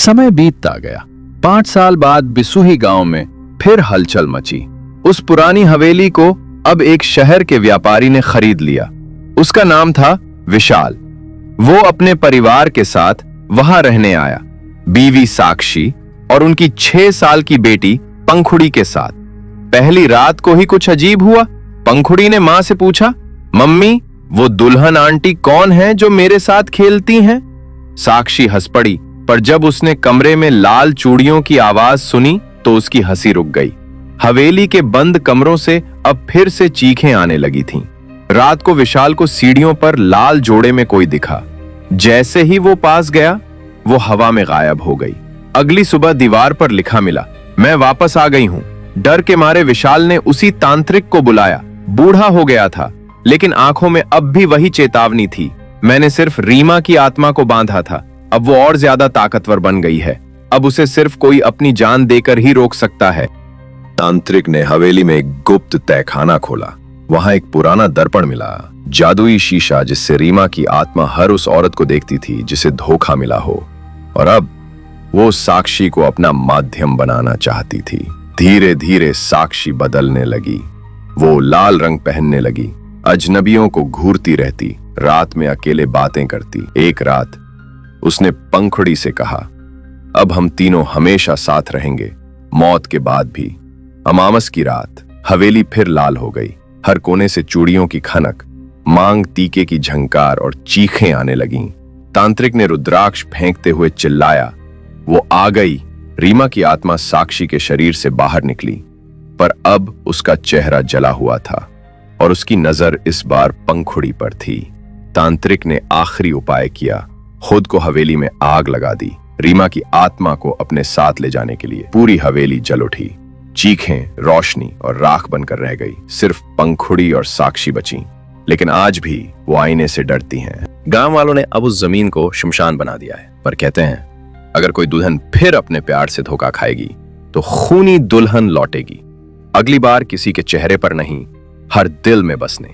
समय बीतता गया। 5 साल बाद बिसुही गांव में फिर हलचल मची। उस पुरानी हवेली को अब एक शहर के व्यापारी ने खरीद लिया। उसका नाम था विशाल। वो अपने परिवार के साथ वहां रहने आया, बीवी साक्षी और उनकी 6 साल की बेटी पंखुड़ी के साथ। पहली रात को ही कुछ अजीब हुआ। पंखुड़ी ने मां से पूछा, मम्मी वो दुल्हन आंटी कौन है जो मेरे साथ खेलती हैं? साक्षी हंस पड़ी, पर जब उसने कमरे में लाल चूड़ियों की आवाज सुनी तो उसकी हंसी रुक गई। हवेली के बंद कमरों से अब फिर से चीखें आने लगी थीं। रात को विशाल को सीढ़ियों पर लाल जोड़े में कोई दिखा। जैसे ही वो पास गया, वो हवा में गायब हो गई। अगली सुबह दीवार पर लिखा मिला, मैं वापस आ गई हूं। डर के मारे विशाल ने उसी तांत्रिक को बुलाया। बूढ़ा हो गया था, लेकिन आंखों में अब भी वही चेतावनी थी। मैंने सिर्फ रीमा की आत्मा को बांधा था, अब वो और ज्यादा ताकतवर बन गई है। अब उसे सिर्फ कोई अपनी जान देकर ही रोक सकता है। तांत्रिक ने हवेली में एक गुप्त तहखाना खोला। वहां एक पुराना दर्पण मिला, जादुई शीशा जिससे रीमा की आत्मा हर उस औरत को देखती थी जिसे धोखा मिला हो। और अब वो साक्षी को अपना माध्यम बनाना चाहती थी। धीरे धीरे साक्षी बदलने लगी। वो लाल रंग पहनने लगी, अजनबियों को घूरती रहती, रात में अकेले बातें करती। एक रात उसने पंखुड़ी से कहा, अब हम तीनों हमेशा साथ रहेंगे, मौत के बाद भी। अमावस की रात हवेली फिर लाल हो गई। हर कोने से चूड़ियों की खनक, मांग टीके की झंकार और चीखें आने लगीं। तांत्रिक ने रुद्राक्ष फेंकते हुए चिल्लाया, वो आ गई। रीमा की आत्मा साक्षी के शरीर से बाहर निकली, पर अब उसका चेहरा जला हुआ था और उसकी नजर इस बार पंखुड़ी पर थी। तांत्रिक ने आखिरी उपाय किया, खुद को हवेली में आग लगा दी। रीमा की आत्मा को अपने साथ ले जाने के लिए पूरी हवेली जल उठी। चीखें, रोशनी और राख बनकर रह गई। सिर्फ पंखुड़ी और साक्षी बची, लेकिन आज भी वो आईने से डरती हैं। गांव वालों ने अब उस जमीन को शमशान बना दिया है, पर कहते हैं अगर कोई दुल्हन फिर अपने प्यार से धोखा खाएगी तो खूनी दुल्हन लौटेगी। अगली बार किसी के चेहरे पर नहीं, हर दिल में बसने।